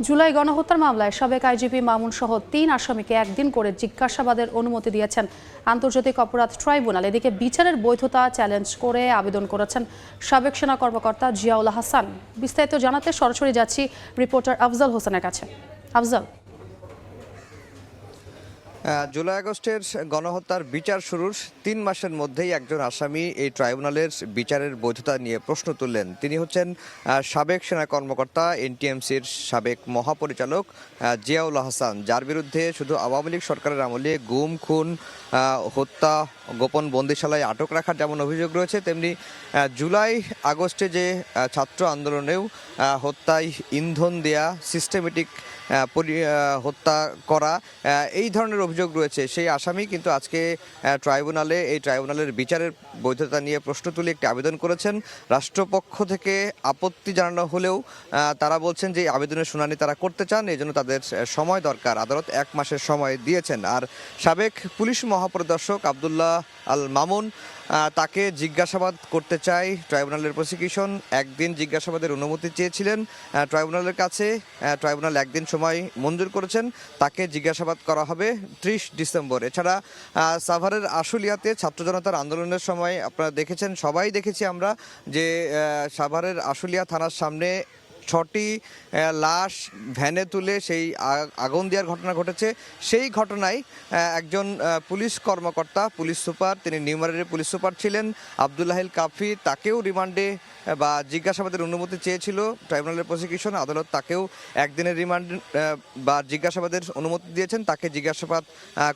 জুলাই গণহত্যার মামলায় সাবেক আইজিপি মামুন সহ ৩ আসামিকে একদিন করে জিজ্ঞাসাবাদের অনুমতি দিয়েছেন আন্তর্জাতিক অপরাধ ট্রাইব্যুনাল। এদিকে বিচারের বৈধতা চ্যালেঞ্জ করে আবেদন করেছেন সাবেক সেনা কর্মকর্তা জিয়াউল হাসান। বিস্তারিত জানাতে সরাসরি যাচ্ছি রিপোর্টার আফজাল হোসেনের কাছে। আফজাল, জুলাই আগস্টের গণহত্যার বিচার শুরুর ৩ মাসের মধ্যেই একজন আসামি এই ট্রাইব্যুনালের বিচারের বৈধতা নিয়ে প্রশ্ন তুললেন। তিনি হচ্ছেন সাবেক সেনা কর্মকর্তা এনটিএমসির সাবেক মহাপরিচালক জিয়াউল হাসান, যার বিরুদ্ধে শুধু আওয়ামী লীগ সরকারের আমলে গুম, খুন, হত্যা, গোপন বন্দিশালায় আটক রাখার যেমন অভিযোগ রয়েছে, তেমনি জুলাই আগস্টে যে ছাত্র আন্দোলনেও হত্যায় ইন্ধন দেয়া, সিস্টেমেটিক হত্যা করা, এই ধরনের অভিযোগ রয়েছে। সেই আসামি কিন্তু আজকে এই ট্রাইব্যুনালের বিচারের বৈধতা নিয়ে প্রশ্ন তুলে একটি আবেদন করেছেন। রাষ্ট্রপক্ষ থেকে আপত্তি জানানো হলেও তারা বলছেন যে আবেদনের শুনানি তারা করতে চান, এই জন্য তাদের সময় দরকার। আদালত 1 মাসের সময় দিয়েছেন। আর সাবেক পুলিশ মহাপরিদর্শক আব্দুল্লাহ আল মামুন, তাকে জিজ্ঞাসাবাদ করতে চায় ট্রাইব্যুনালের প্রসিকিউশন। একদিন জিজ্ঞাসাবাদের অনুমতি চেয়েছিলেন ট্রাইব্যুনালের কাছে, ট্রাইব্যুনাল একদিন সময় মঞ্জুর করেছেন। তাকে জিজ্ঞাসাবাদ করা হবে 30 ডিসেম্বর। এছাড়া সাভারের আশুলিয়াতে ছাত্র জনতার আন্দোলনের সময় আপনারা দেখেছেন, সবাই দেখেছি আমরা, যে সাভারের আশুলিয়া থানার সামনে 6টি লাশ ভ্যানে তুলে সেই আগুন দেওয়ার ঘটনা ঘটেছে। সেই ঘটনায় একজন পুলিশ কর্মকর্তা, পুলিশ সুপার, তিনি নিউমারের পুলিশ সুপার ছিলেন, আবদুল্লাহিল কাফি, তাকেও রিমান্ডে বা জিজ্ঞাসাবাদের অনুমতি চেয়েছিল ট্রাইব্যুনালের প্রসিকিউশন। আদালত তাকেও একদিনের রিমান্ড বা জিজ্ঞাসাবাদের অনুমতি দিয়েছেন। তাকে জিজ্ঞাসাবাদ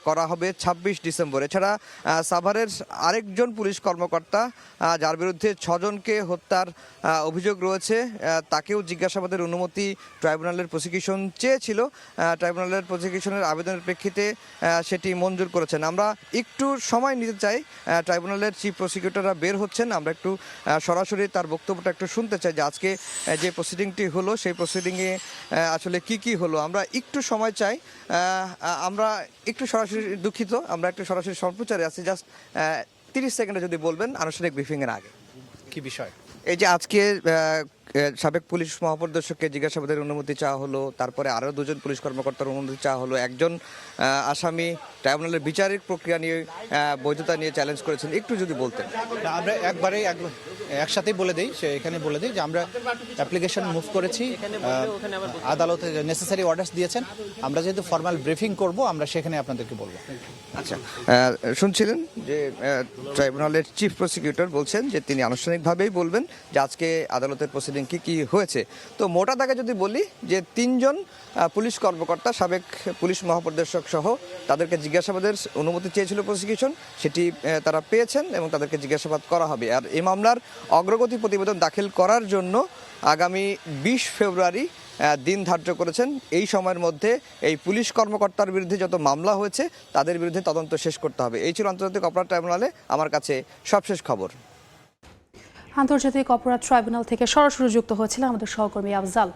করা হবে 26 ডিসেম্বর। এছাড়া সাভারের আরেকজন পুলিশ কর্মকর্তা, যার বিরুদ্ধে 6 জনকে হত্যার অভিযোগ রয়েছে, তাকেও জিজ্ঞাসাবাদের অনুমতি ট্রাইব্যুনালের প্রসিকিউশন চেয়েছিল। ট্রাইব্যুনালের প্রসিকিউশনের আবেদনের প্রেক্ষিতে সেটি মঞ্জুর করেছেন। আমরা একটু সময় নিতে চাই, ট্রাইব্যুনালের চিফ প্রসিকিউটররা বের হচ্ছেন, আমরা একটু সরাসরি তার বক্তব্যটা একটু শুনতে চাই যে আজকে যে প্রসিডিংটি হলো সেই প্রসিডিংয়ে আসলে কি হলো। আমরা একটু সময় চাই, আমরা একটু সরাসরি, দুঃখিত, আমরা একটু সরাসরি সম্প্রচারে আছি। জাস্ট 30 সেকেন্ডে যদি বলবেন আনুষ্ঠানিক ব্রিফিংয়ের আগে কি বিষয়। এই যে আজকে সাবেক পুলিশ মহাপরিদর্শককে জিজ্ঞাসাবাদের অনুমতি চাওয়া হলো, তারপরে আরও 2 জন পুলিশ কর্মকর্তার অনুমতি চাওয়া হলো, একজন আসামি ট্রাইব্যুনালের বিচারিক প্রক্রিয়া নিয়ে বৈধতা নিয়ে চ্যালেঞ্জ করেছেন, একটু যদি বলতেন। আমরা একসাথেই বলে দিই, এখানে বলে দিই যে আমরা অ্যাপ্লিকেশন মুভ করেছি, আদালতে নেসেসারি অর্ডার্স দিয়েছেন। আমরা যেহেতু ফর্মাল ব্রিফিং করব, আমরা সেখানে আপনাদেরকে বলবো। আচ্ছা, শুনছিলেন যে ট্রাইব্যুনালের চিফ প্রসিকিউটর বলছেন যে তিনি আনুষ্ঠানিকভাবেই বলবেন যে আজকে আদালতের প্রসিডিং কি হয়েছে। তো মোটা দাগে যদি বলি যে 3 জন পুলিশ কর্মকর্তা, সাবেক পুলিশ মহাপরিদর্শক সহ, তাদেরকে জিজ্ঞাসাবাদের অনুমতি চেয়েছিল প্রসিকিউশন, সেটি তারা পেয়েছেন এবং তাদেরকে জিজ্ঞাসাবাদ করা হবে। আর এই মামলার অগ্রগতি প্রতিবেদন দাখিল করার জন্য আগামী 20 ফেব্রুয়ারি দিন ধার্য করেছেন। এই সময়ের মধ্যে এই পুলিশ কর্মকর্তার বিরুদ্ধে যত মামলা হয়েছে তাদের বিরুদ্ধে তদন্ত শেষ করতে হবে। এই ছিল আন্তর্জাতিক অপরাধ ট্রাইব্যুনালে আমার কাছে সবশেষ খবর। আন্তর্জাতিক অপরাধ ট্রাইব্যুনাল থেকে সরাসরি যুক্ত হয়েছিলেন আমাদের সহকর্মী আফজাল।